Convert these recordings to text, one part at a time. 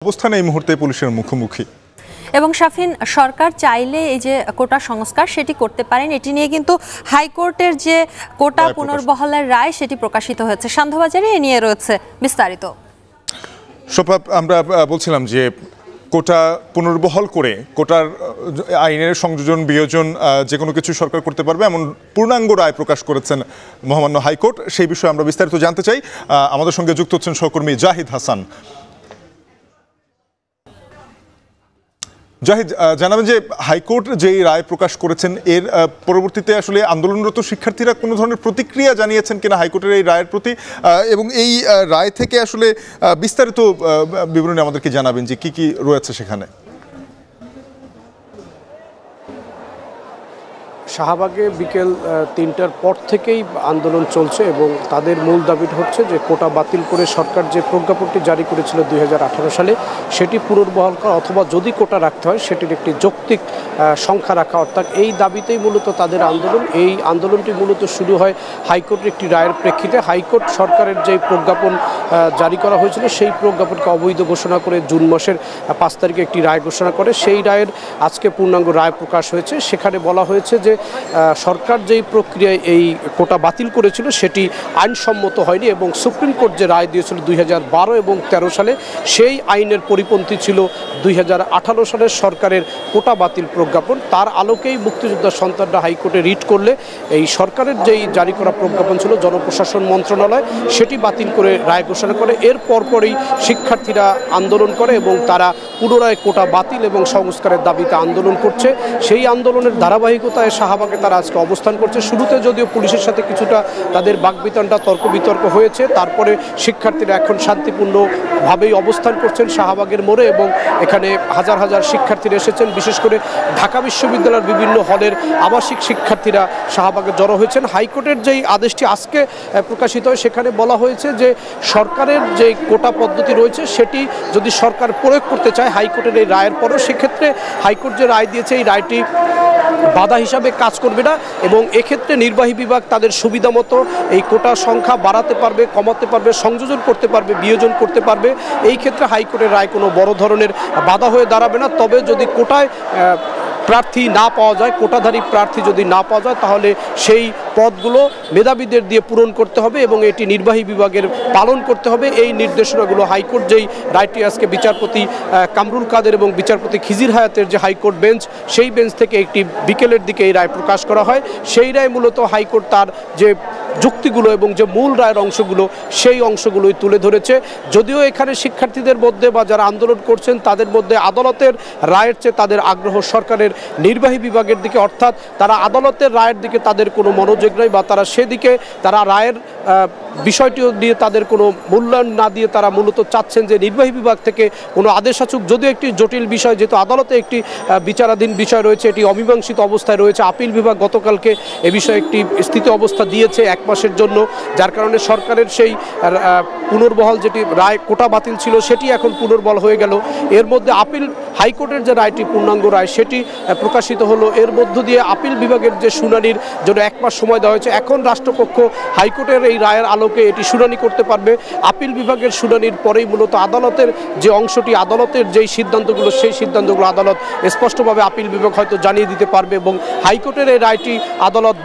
অবস্থান এই মুহূর্তে পুলিশের মুখোমুখি। এবং শাফিন, সরকার চাইলে এই যে কোটা সংস্কার সেটি করতে পারেন, এটি নিয়ে কিন্তু হাইকোর্টের যে কোটা পুনর্বহালের রায় সেটি প্রকাশিত হয়েছে। সান্ধ্যবাজারে এ নিয়ে রয়েছে বিস্তারিত। শোভা, আমরা বলছিলাম যে কোটা পুনর্বহাল করে কোটার আইনের সংযোজন বিয়োজন যে কোনো কিছু সরকার করতে পারবে এমন পূর্ণাঙ্গ রায় প্রকাশ করেছেন মহামান্য হাইকোর্ট। সেই বিষয়ে আমরা বিস্তারিত জানতে চাই। আমাদের সঙ্গে যুক্ত হচ্ছেন সহকর্মী জাহিদ হাসান। জাহিদ, জানাবেন যে হাইকোর্ট যেই রায় প্রকাশ করেছেন এর পরবর্তীতে আসলে আন্দোলনরত শিক্ষার্থীরা কোনো ধরনের প্রতিক্রিয়া জানিয়েছেন কিনা হাইকোর্টের এই রায়ের প্রতি, এবং এই রায় থেকে আসলে বিস্তারিত বিবরণী আমাদেরকে জানাবেন যে কি কি রয়েছে সেখানে। শাহবাগে বিকেল ৩টার পর থেকেই আন্দোলন চলছে এবং তাদের মূল দাবিটা হচ্ছে যে কোটা বাতিল করে সরকার যে প্রজ্ঞাপনটি জারি করেছিল ২০১৮ সালে সেটি পুনর্বহাল করা, অথবা যদি কোটা রাখতে হয় সেটির একটি যৌক্তিক সংখ্যা রাখা, অর্থাৎ এই দাবিতেই মূলত তাদের আন্দোলন। এই আন্দোলনটি মূলত শুরু হয় হাইকোর্টের একটি রায়ের প্রেক্ষিতে। হাইকোর্ট সরকারের যে প্রজ্ঞাপন জারি করা হয়েছিল সেই প্রজ্ঞাপনকে অবৈধ ঘোষণা করে জুন মাসের ৫ তারিখে একটি রায় ঘোষণা করে। সেই রায়ের আজকে পূর্ণাঙ্গ রায় প্রকাশ হয়েছে। সেখানে বলা হয়েছে যে সরকার যেই প্রক্রিয়ায় এই কোটা বাতিল করেছিল সেটি আইনসম্মত হয়নি এবং সুপ্রিম কোর্ট যে রায় দিয়েছিল ২০১২ এবং ১৩ সালে সেই আইনের পরিপন্থী ছিল ২০১৮ সালের সরকারের কোটা বাতিল প্রজ্ঞাপন। তার আলোকেই মুক্তিযোদ্ধার সন্তানরা হাইকোর্টে রিট করলে এই সরকারের যেই জারি করা প্রজ্ঞাপন ছিল জনপ্রশাসন মন্ত্রণালয় সেটি বাতিল করে রায় ঘোষণা করে। এর পরপরই শিক্ষার্থীরা আন্দোলন করে এবং তারা পুনরায় কোটা বাতিল এবং সংস্কারের দাবিতে আন্দোলন করছে। সেই আন্দোলনের ধারাবাহিকতায় শাহবাগে তারা আজকে অবস্থান করছে। শুরুতে যদিও পুলিশের সাথে কিছুটা তাদের বাকবিতণ্ডা তর্ক বিতর্ক হয়েছে, তারপরে শিক্ষার্থীরা এখন শান্তিপূর্ণভাবেই অবস্থান করছেন শাহবাগের মোড়ে এবং এখানে হাজার হাজার শিক্ষার্থীরা এসেছেন। বিশেষ করে ঢাকা বিশ্ববিদ্যালয়ের বিভিন্ন হলের আবাসিক শিক্ষার্থীরা শাহবাগে জড়ো হয়েছেন। হাইকোর্টের যেই আদেশটি আজকে প্রকাশিত হয় সেখানে বলা হয়েছে যে সরকারের যে কোটা পদ্ধতি রয়েছে সেটি যদি সরকার প্রয়োগ করতে চায় হাইকোর্টের এই রায়ের পরও, সেক্ষেত্রে হাইকোর্ট যে রায় দিয়েছে এই রায়টি বাধা হিসাবে কাজ করবে না এবং এক্ষেত্রে নির্বাহী বিভাগ তাদের সুবিধা মতো এই কোটার সংখ্যা বাড়াতে পারবে, কমাতে পারবে, সংযোজন করতে পারবে, বিয়োজন করতে পারবে। এই ক্ষেত্রে হাইকোর্টের রায় কোনো বড় ধরনের বাধা হয়ে দাঁড়াবে না। তবে যদি কোটায় প্রার্থী না পাওয়া যায়, কোটাধারী প্রার্থী যদি না পাওয়া যায় তাহলে সেই পদগুলো মেধাবীদের দিয়ে পূরণ করতে হবে এবং এটি নির্বাহী বিভাগের পালন করতে হবে। এই নির্দেশনাগুলো হাইকোর্ট যেই রায়টি আজকে বিচারপতি কামরুল কাদের এবং বিচারপতি খিজির হায়াতের যে হাইকোর্ট বেঞ্চ সেই বেঞ্চ থেকে একটি বিকেলের দিকে এই রায় প্রকাশ করা হয়। সেই রায় মূলত হাইকোর্ট তার যে যুক্তিগুলো এবং যে মূল রায়ের অংশগুলো সেই অংশগুলোই তুলে ধরেছে। যদিও এখানে শিক্ষার্থীদের মধ্যে বা যারা আন্দোলন করছেন তাদের মধ্যে আদালতের রায়ের চেয়ে তাদের আগ্রহ সরকারের নির্বাহী বিভাগের দিকে, অর্থাৎ তারা আদালতের রায়ের দিকে তাদের কোনো মনোযোগ নেই বা তারা সেদিকে তারা রায়ের বিষয়টিও নিয়ে তাদের কোনো মূল্যায়ন না দিয়ে তারা মূলত চাচ্ছেন যে নির্বাহী বিভাগ থেকে কোনো আদেশ আসুক। যদিও একটি জটিল বিষয়, যেহেতু আদালতে একটি বিচারাধীন বিষয় রয়েছে, এটি অমীমাংসিত অবস্থায় রয়েছে। আপিল বিভাগ গতকালকে এ বিষয়ে একটি স্থিতি অবস্থা দিয়েছে ১ মাসের জন্য, যার কারণে সরকারের সেই পুনর্বহাল যেটি রায় কোটা বাতিল ছিল সেটি এখন পুনর্বহাল হয়ে গেল। এর মধ্যে আপিল হাইকোর্টের যে রায়টি পূর্ণাঙ্গ রায় সেটি প্রকাশিত হলো। এর মধ্য দিয়ে আপিল বিভাগের যে শুনানির জন্য ১ মাস সময় দেওয়া হয়েছে, এখন রাষ্ট্রপক্ষ হাইকোর্টের এই রায়ের আলোকে এটি শুনানি করতে পারবে। আপিল বিভাগের শুনানির পরেই মূলত আদালতের যে অংশটি, আদালতের যেই সিদ্ধান্তগুলো সেই সিদ্ধান্তগুলো আদালত স্পষ্টভাবে আপিল বিভাগ হয়তো জানিয়ে দিতে পারবে এবং হাইকোর্টের এই রায়টি আদালত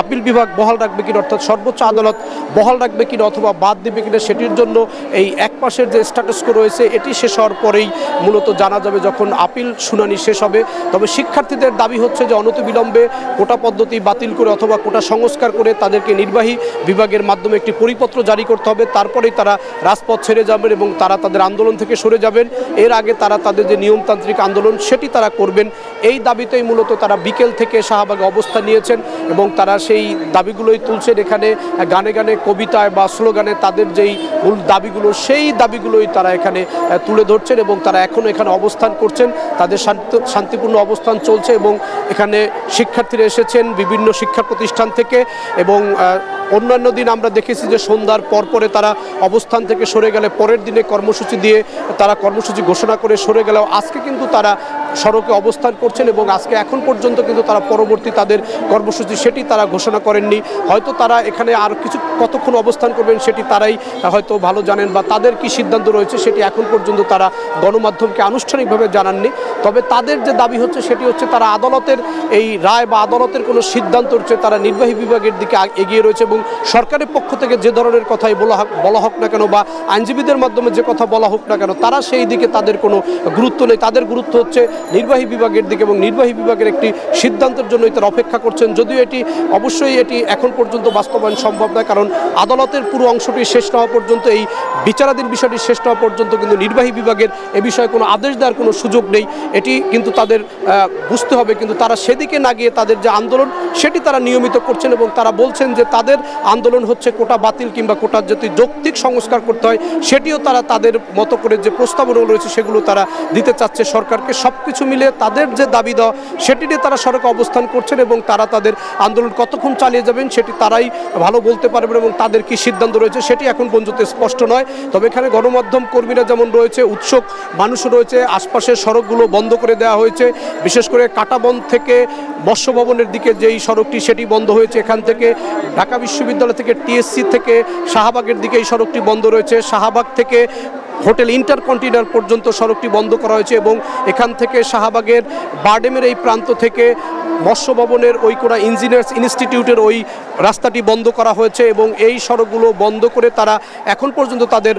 আপিল বিভাগ বহাল রাখবে কিনা, অর্থাৎ সর্বোচ্চ আদালত বহাল রাখবে কিনা অথবা বাদ দেবে কিনা সেটির জন্য এই ১ মাসের যে স্ট্যাটাস কো রয়েছে এটি শেষ হওয়ার পরেই মূলত জানা যাবে যখন আপিল শুনানি শেষ হবে। তবে শিক্ষার্থীদের দাবি হচ্ছে যে অনতিবিলম্বে কোটা পদ্ধতি বাতিল করে অথবা কোটা সংস্কার করে তাদেরকে নির্বাহী বিভাগের মাধ্যমে একটি পরিপত্র জারি করতে হবে, তারপরেই তারা রাজপথ ছেড়ে যাবেন এবং তারা তাদের আন্দোলন থেকে সরে যাবেন। এর আগে তারা তাদের যে নিয়মতান্ত্রিক আন্দোলন সেটি তারা করবেন। এই দাবিতেই মূলত তারা বিকেল থেকে শাহবাগে অবস্থান নিয়েছেন এবং তারা সেই দাবিগুলোই তুলছেন। এখানে গানে গানে, কবিতায় বা স্লোগানে তাদের যেই মূল দাবিগুলো সেই দাবিগুলোই তারা এখানে তুলে ধরছেন এবং তারা এখনও এখানে অবস্থান করছেন। তাদের শান্তিপূর্ণ অবস্থান চলছে এবং এখানে শিক্ষার্থীরা এসেছেন বিভিন্ন শিক্ষা প্রতিষ্ঠান থেকে এবং অন্যান্য দিন আমরা দেখেছি যে সন্ধ্যার পরপরে তারা অবস্থান থেকে সরে গেলে পরের দিনে কর্মসূচি দিয়ে তারা কর্মসূচি ঘোষণা করে সরে গেলেও আজকে কিন্তু তারা সড়কে অবস্থান করছেন এবং আজকে এখন পর্যন্ত কিন্তু তারা পরবর্তী তাদের কর্মসূচি সেটি তারা ঘোষণা করেননি। হয়তো তারা এখানে আর কিছু কতক্ষণ অবস্থান করবেন সেটি তারাই হয়তো ভালো জানেন, বা তাদের কি সিদ্ধান্ত রয়েছে সেটি এখন পর্যন্ত তারা গণমাধ্যমকে আনুষ্ঠানিকভাবে জানাননি। তবে তাদের যে দাবি হচ্ছে সেটি হচ্ছে তারা আদালতের এই রায় বা আদালতের কোনো সিদ্ধান্ত হচ্ছে তারা নির্বাহী বিভাগের দিকে এগিয়ে রয়েছে এবং সরকারের পক্ষ থেকে যে ধরনের কথাই বলা হোক না কেন বা আইনজীবীদের মাধ্যমে যে কথা বলা হোক না কেন, তারা সেই দিকে তাদের কোনো গুরুত্ব নেই। তাদের গুরুত্ব হচ্ছে নির্বাহী বিভাগের দিকে এবং নির্বাহী বিভাগের একটি সিদ্ধান্তের জন্যই তারা অপেক্ষা করছেন। যদিও এটি অবশ্যই এটি এখন পর্যন্ত বাস্তবায়ন সম্ভব নয়, কারণ আদালতের পুরো অংশটি শেষ না হওয়া পর্যন্ত, এই বিচারাধীন বিষয়টি শেষ না হওয়া পর্যন্ত কিন্তু নির্বাহী বিভাগের এ বিষয়ে কোনো আদেশ দেওয়ার কোনো সুযোগ নেই। এটি কিন্তু তাদের বুঝতে হবে। কিন্তু তারা সেদিকে না গিয়ে তাদের যে আন্দোলন সেটি তারা নিয়মিত করছেন এবং তারা বলছেন যে তাদের আন্দোলন হচ্ছে কোটা বাতিল কিংবা কোটার যদি যৌক্তিক সংস্কার করতে হয় সেটিও তারা তাদের মতো করে যে প্রস্তাবনাগুলো রয়েছে সেগুলো তারা দিতে চাচ্ছে সরকারকে। সব কিছু মিলে তাদের যে দাবি দেওয়া সেটি নিয়ে তারা সড়কে অবস্থান করছেন এবং তারা তাদের আন্দোলন কতক্ষণ চালিয়ে যাবেন সেটি তারাই ভালো বলতে পারবেন এবং তাদের কি সিদ্ধান্ত রয়েছে সেটি এখন পর্যন্ত স্পষ্ট নয়। তবে এখানে গণমাধ্যম কর্মীরা যেমন রয়েছে, উৎসুক মানুষ রয়েছে, আশপাশের সড়কগুলো বন্ধ করে দেওয়া হয়েছে। বিশেষ করে কাটাবন থেকে মৎস্য ভবনের দিকে যেই সড়কটি সেটি বন্ধ হয়েছে। এখান থেকে ঢাকা বিশ্ববিদ্যালয় থেকে টিএসসি থেকে শাহবাগের দিকে এই সড়কটি বন্ধ রয়েছে। শাহবাগ থেকে হোটেল ইন্টারকন্টিনেন্টাল পর্যন্ত সড়কটি বন্ধ করা হয়েছে এবং এখান থেকে শাহবাগের বারডেমের এই প্রান্ত থেকে মৎস্য ভবনের ওই কোনা ইঞ্জিনিয়ার্স ইনস্টিটিউটের ওই রাস্তাটি বন্ধ করা হয়েছে এবং এই সড়কগুলো বন্ধ করে তারা এখন পর্যন্ত তাদের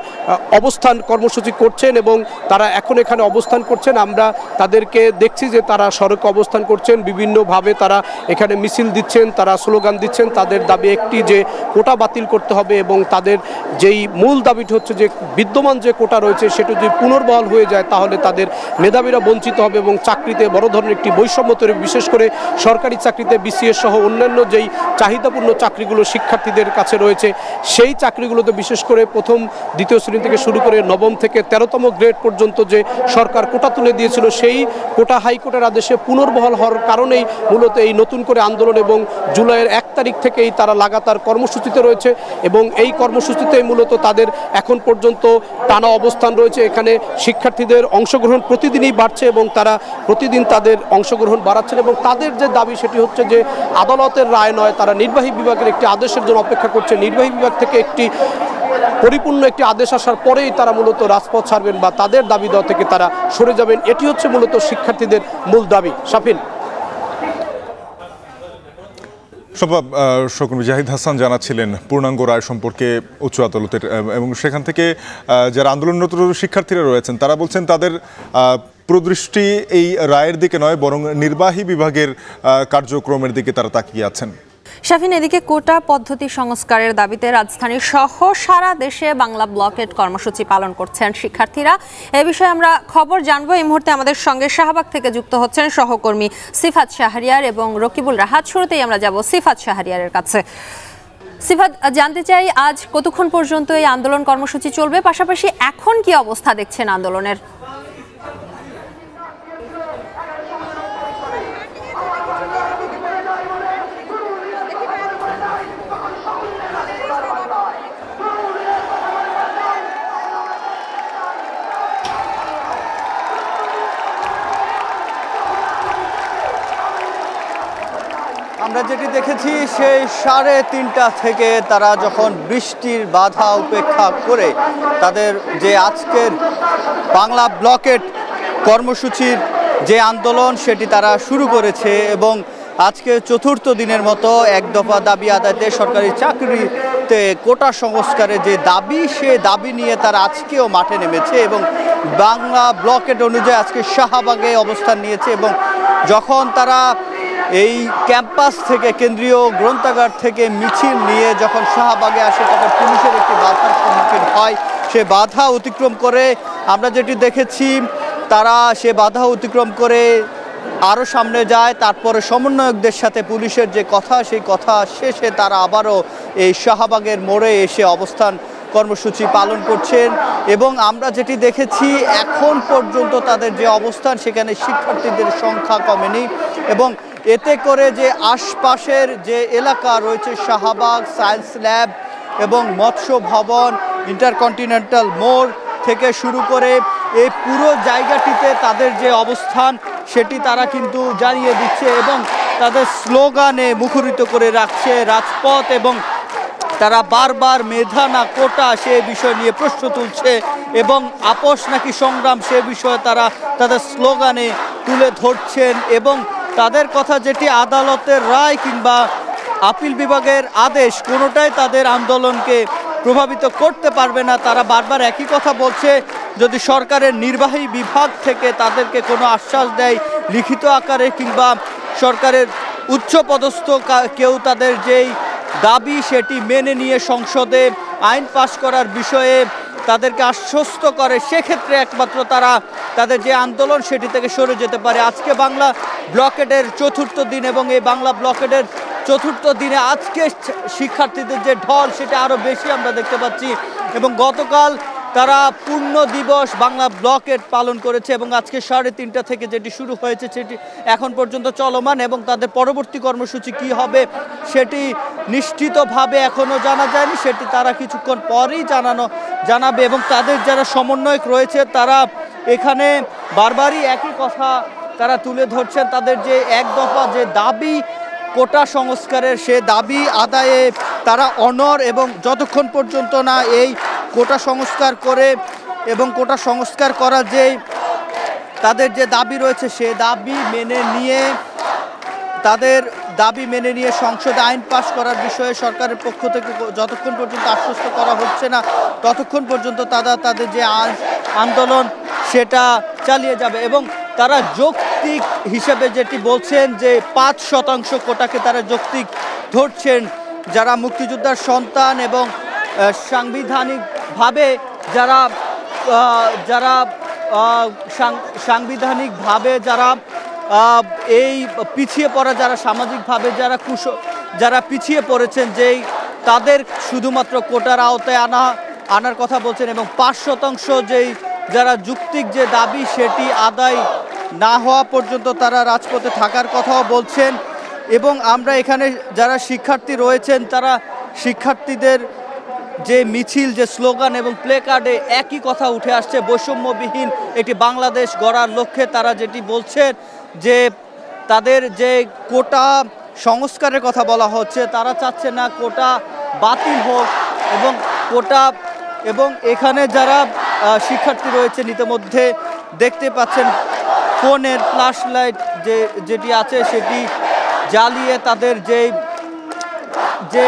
অবস্থান কর্মসূচি করছেন এবং তারা এখন এখানে অবস্থান করছেন। আমরা তাদেরকে দেখছি যে তারা সড়কে অবস্থান করছেন, বিভিন্নভাবে তারা এখানে মিছিল দিচ্ছেন, তারা স্লোগান দিচ্ছেন। তাদের দাবি একটি যে কোটা বাতিল করতে হবে এবং তাদের যেই মূল দাবিটি হচ্ছে যে বিদ্যমান যে কোটা রয়েছে সেটি যদি পুনর্বহাল হয়ে যায় তাহলে তাদের মেধাবীরা বঞ্চিত হবে এবং চাকরিতে বড় ধরনের একটি বৈষম্য তৈরি, বিশেষ করে সরকারি চাকরিতে বিসিএস সহ অন্যান্য যেই চাহিদাপূর্ণ চাকরিগুলো শিক্ষার্থীদের কাছে রয়েছে সেই চাকরিগুলোতে বিশেষ করে প্রথম দ্বিতীয় শ্রেণী থেকে শুরু করে নবম থেকে 13তম গ্রেড পর্যন্ত যে সরকার কোটা তুলে দিয়েছিল সেই কোটা হাইকোর্টের আদেশে পুনর্বহাল হওয়ার কারণেই মূলত এই নতুন করে আন্দোলন এবং জুলাইয়ের 1 তারিখ থেকেই তারা লাগাতার কর্মসূচিতে রয়েছে এবং এই কর্মসূচিতেই মূলত তাদের এখন পর্যন্ত টানা অবস্থান রয়েছে। এখানে শিক্ষার্থীদের অংশগ্রহণ প্রতিদিনই বাড়ছে এবং তারা প্রতিদিন তাদের অংশগ্রহণ বাড়াচ্ছেন এবং তাদের যে দাবি সেটি হচ্ছে যে আদালতের রায় নয়, তারা নির্বাহী বিভাগের একটি আদেশের জন্য অপেক্ষা করছে। নির্বাহী বিভাগ থেকে একটি পরিপূর্ণ একটি আদেশ আসার পরেই তারা মূলত রাজপথ ছাড়বেন বা তাদের দাবি দেওয়া থেকে তারা সরে যাবেন। এটি হচ্ছে মূলত শিক্ষার্থীদের মূল দাবি। শাফিন। সহকর্মী জাহিদ হাসান জানাচ্ছিলেন পূর্ণাঙ্গ রায় সম্পর্কে উচ্চ আদালতের, এবং সেখান থেকে যারা আন্দোলনরত শিক্ষার্থীরা রয়েছেন তারা বলছেন তাদের প্রদৃষ্টি এই রায়ের দিকে নয় বরং নির্বাহী বিভাগের কার্যক্রমের দিকে তারা তাকিয়ে আছেন। শাফিন, এদিকে কোটা পদ্ধতি সংস্কারের দাবিতে রাজধানী সহ সারা দেশে বাংলা ব্লকেট কর্মসূচি পালন করছেন শিক্ষার্থীরা। এ বিষয়ে আমরা খবর জানবো। এই মুহূর্তে আমাদের সঙ্গে শাহবাগ থেকে যুক্ত হচ্ছেন সহকর্মী সিফাত শাহরিয়ার এবং রকিবুল রাহাত। শুরুতেই আমরা যাব সিফাত শাহরিয়ারের কাছে। সিফাত, জানতে চাই আজ কতক্ষণ পর্যন্ত এই আন্দোলন কর্মসূচি চলবে, পাশাপাশি এখন কি অবস্থা দেখছেন আন্দোলনের? আমরা যেটি দেখেছি সেই 3:30 থেকে তারা যখন বৃষ্টির বাধা উপেক্ষা করে তাদের যে আজকের বাংলা ব্লকেট কর্মসূচির যে আন্দোলন সেটি তারা শুরু করেছে এবং আজকে চতুর্থ দিনের মতো এক দফা দাবি আদায়তে সরকারি চাকরিতে কোটা সংস্কারের যে দাবি সে দাবি নিয়ে তারা আজকেও মাঠে নেমেছে এবং বাংলা ব্লকেট অনুযায়ী আজকে শাহবাগে অবস্থান নিয়েছে এবং যখন তারা এই ক্যাম্পাস থেকে কেন্দ্রীয় গ্রন্থাগার থেকে মিছিল নিয়ে যখন শাহবাগে আসে তখন পুলিশের একটি বাধার সম্মুখীন হয়। সে বাধা অতিক্রম করে আমরা যেটি দেখেছি তারা সে বাধা অতিক্রম করে আরও সামনে যায়, তারপরে সমন্বয়কদের সাথে পুলিশের যে কথা সেই কথা শেষে তারা আবারও এই শাহবাগের মোড়ে এসে অবস্থান কর্মসূচি পালন করছেন এবং আমরা যেটি দেখেছি এখন পর্যন্ত তাদের যে অবস্থান সেখানে শিক্ষার্থীদের সংখ্যা কমেনি এবং এতে করে যে আশপাশের যে এলাকা রয়েছে শাহবাগ, সায়েন্স ল্যাব এবং মৎস্য ভবন, ইন্টারকন্টিনেন্টাল মোড় থেকে শুরু করে এই পুরো জায়গাটিতে তাদের যে অবস্থান সেটি তারা কিন্তু জানিয়ে দিচ্ছে এবং তাদের স্লোগানে মুখরিত করে রাখছে রাজপথ এবং তারা বারবার মেধা না কোটা সে বিষয় নিয়ে প্রশ্ন তুলছে এবং আপোষ নাকি সংগ্রাম সে বিষয়ে তারা তাদের স্লোগানে তুলে ধরছেন এবং তাদের কথা যেটি আদালতের রায় কিংবা আপিল বিভাগের আদেশ কোনোটাই তাদের আন্দোলনকে প্রভাবিত করতে পারবে না। তারা বারবার একই কথা বলছে, যদি সরকারের নির্বাহী বিভাগ থেকে তাদেরকে কোনো আশ্বাস দেয় লিখিত আকারে কিংবা সরকারের উচ্চপদস্থ কেউ তাদের যেই দাবি সেটি মেনে নিয়ে সংসদে আইন পাশ করার বিষয়ে তাদেরকে আশ্বস্ত করে, সেক্ষেত্রে একমাত্র তারা তাদের যে আন্দোলন সেটি থেকে সরে যেতে পারে। আজকে বাংলা ব্লকেডের চতুর্থ দিন এবং এই বাংলা ব্লকেডের চতুর্থ দিনে আজকে শিক্ষার্থীদের যে ঢল সেটা আরও বেশি আমরা দেখতে পাচ্ছি এবং গতকাল তারা পূর্ণ দিবস বাংলা ব্লকেড পালন করেছে এবং আজকে 3:30 থেকে যেটি শুরু হয়েছে সেটি এখন পর্যন্ত চলমান এবং তাদের পরবর্তী কর্মসূচি কি হবে সেটি নিশ্চিতভাবে এখনও জানা যায়নি, সেটি তারা কিছুক্ষণ পরেই জানাবে এবং তাদের যারা সমন্বয়ক রয়েছে তারা এখানে বারবারই একই কথা তারা তুলে ধরছেন, তাদের যে এক দফা যে দাবি কোটা সংস্কারের সে দাবি আদায়ে তারা অনড় এবং যতক্ষণ পর্যন্ত না এই কোটা সংস্কার করে এবং কোটা সংস্কার করার যে তাদের যে দাবি রয়েছে সে দাবি মেনে নিয়ে সংসদে আইন পাশ করার বিষয়ে সরকারের পক্ষ থেকে যতক্ষণ পর্যন্ত আশ্বস্ত করা হচ্ছে না ততক্ষণ পর্যন্ত তাদের যে আন্দোলন সেটা চালিয়ে যাবে এবং তারা যৌক্তিক হিসেবে যেটি বলছেন যে 5% কোটাকে তারা যৌক্তিক ধরছেন। যারা মুক্তিযোদ্ধার সন্তান এবং সাংবিধানিকভাবে যারা এই পিছিয়ে পড়া যারা সামাজিকভাবে যারা পিছিয়ে পড়েছেন যেই তাদের শুধুমাত্র কোটার আওতায় আনার কথা বলছেন এবং 5% যেই যারা যৌক্তিক যে দাবি সেটি আদায় না হওয়া পর্যন্ত তারা রাজপথে থাকার কথাও বলছেন এবং আমরা এখানে যারা শিক্ষার্থী রয়েছেন তারা শিক্ষার্থীদের যে মিছিল যে স্লোগান এবং প্লে কার্ডে একই কথা উঠে আসছে, বৈষম্যবিহীন একটি বাংলাদেশ গড়ার লক্ষ্যে তারা যেটি বলছেন যে তাদের যে কোটা সংস্কারের কথা বলা হচ্ছে তারা চাচ্ছে না কোটা বাতিল হোক এবং এখানে যারা শিক্ষার্থী রয়েছেন ইতিমধ্যে দেখতে পাচ্ছেন ফোনের ফ্ল্যাশ লাইট যেটি আছে সেটি জ্বালিয়ে তাদের যে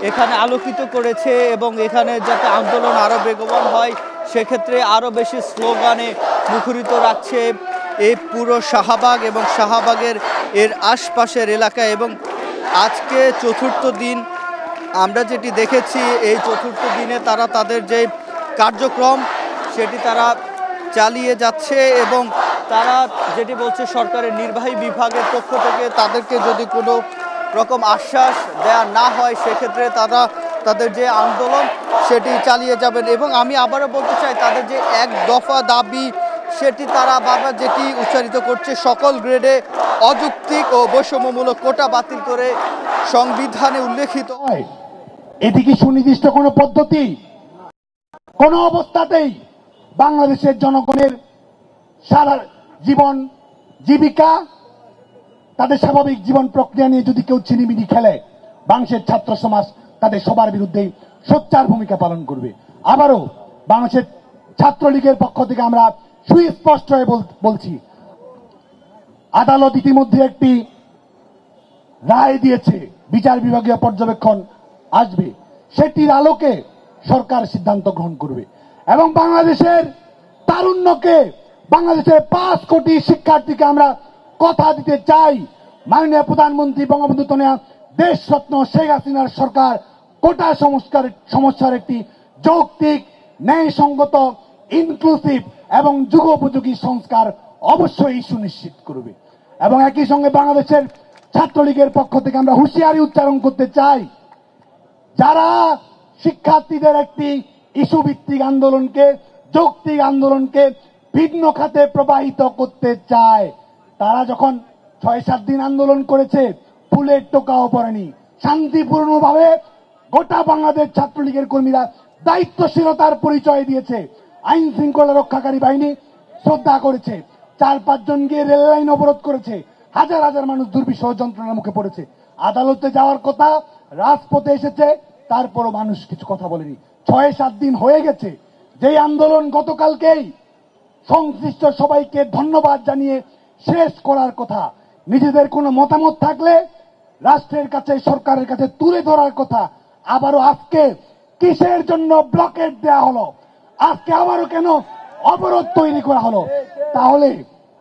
এখানে আলোকিত করেছে এবং এখানে যাতে আন্দোলন আরও বেগবান হয় সেক্ষেত্রে আরও বেশি স্লোগানে মুখরিত রাখছে এই পুরো শাহবাগ এবং শাহবাগের এর আশপাশের এলাকায়। এবং আজকে চতুর্থ দিন আমরা যেটি দেখেছি এই চতুর্থ দিনে তারা তাদের যে কার্যক্রম সেটি তারা চালিয়ে যাচ্ছে এবং তারা যেটি বলছে সরকারের নির্বাহী বিভাগের পক্ষ থেকে তাদেরকে যদি কোনো রকম আশ্বাস দেয়া না হয় সেক্ষেত্রে তারা তাদের যে আন্দোলন সেটি চালিয়ে যাবেন। এবং আমি আবারও বলতে চাই তাদের যে এক দফা দাবি সেটি তারা বারবার যেটি উচ্চারিত করছে, সকল গ্রেডে অযৌক্তিক ও বৈষম্যমূলক কোটা বাতিল করে সংবিধানে উল্লেখিত হয়। এটি কি সুনির্দিষ্ট কোনো পদ্ধতি? কোন অবস্থাতেই বাংলাদেশের জনগণের সারা জীবন জীবিকা তাদের স্বাভাবিক জীবন প্রক্রিয়া নিয়ে যদি কেউ ছিনিমিনি খেলে বাংলাদেশের ছাত্র সমাজ তাদের সবার বিরুদ্ধে সোচ্চার ভূমিকা পালন করবে। আবারও বাংলাদেশের ছাত্রলীগের পক্ষ থেকে আমরা সুস্পষ্ট হয়ে বলছি, আদালত ইতিমধ্যে একটি রায় দিয়েছে, বিচার বিভাগীয় পর্যবেক্ষণ আসবে, সেটির আলোকে সরকার সিদ্ধান্ত গ্রহণ করবে এবং বাংলাদেশের তারুণ্যকে বাংলাদেশের 5 কোটি শিক্ষার্থীকে আমরা কথা দিতে চাই, মাননীয় প্রধানমন্ত্রী বঙ্গবন্ধু কন্যা দেশরত্ন শেখ হাসিনার সরকার কোটা সমস্যার একটি যৌক্তিক, ন্যায়সঙ্গত, ইনক্লুসিভ এবং যুগোপযোগী সংস্কার অবশ্যই সুনিশ্চিত করবে। এবং একই সঙ্গে বাংলাদেশের ছাত্রলীগের পক্ষ থেকে আমরা হুঁশিয়ারি উচ্চারণ করতে চাই, যারা শিক্ষার্থীদের একটি ইস্যু ভিত্তিক আন্দোলনকে, যৌক্তিক আন্দোলনকে ভিন্ন খাতে প্রবাহিত করতে চায়, তারা যখন 6-7 দিন আন্দোলন করেছে ফুলের টোকাও পড়েনি, শান্তিপূর্ণভাবে গোটা বাংলাদেশ ছাত্রলীগের কর্মীরা দায়িত্বশীলতার পরিচয় দিয়েছে, আইন শৃঙ্খলা রক্ষাকারী বাহিনী শ্রদ্ধা করেছে, 4-5 জন গিয়ে রেল লাইন অবরোধ করেছে, হাজার হাজার মানুষ দুর্বিষহ যন্ত্রণার মুখে পড়েছে। আদালতে যাওয়ার কথা, রাজপথে এসেছে, তারপরও মানুষ কিছু কথা বলেনি। 6-7 দিন হয়ে গেছে। যেই আন্দোলন গতকালকেই সংশ্লিষ্ট সবাইকে ধন্যবাদ জানিয়ে শেষ করার কথা, নিজেদের কোনো মতামত থাকলে রাষ্ট্রের কাছে, সরকারের কাছে তুলে ধরার কথা, আবারও আজকে কিসের জন্য ব্লকেট দেয়া হলো? আজকে আবারও কেন অবরোধ তৈরি করা হলো? তাহলে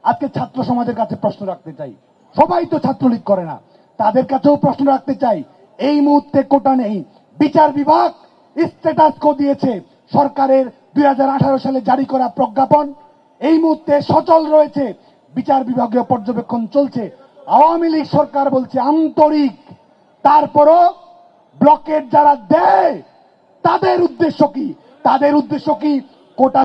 আজকে ছাত্র সমাজের কাছে প্রশ্ন রাখতে চাই, সবাই তো ছাত্রলীগ করে না, তাদের কাছেও প্রশ্ন রাখতে চাই। এই মুহূর্তে কোটা নেই, বিচার বিভাগ স্ট্যাটাস কো দিয়েছে সরকারের 2018 সালে জারি করা প্রজ্ঞাপন এই মুহূর্তে সচল রয়েছে, বিচার বিভাগীয় পর্যবেক্ষণ চলছে। আওয়ামী লীগ সরকার বলছে আন্তরিক, তারপরও ব্লকেট যারা দেয় তাদের উদ্দেশ্য কি? তাদের উদ্দেশ্য কি কোটা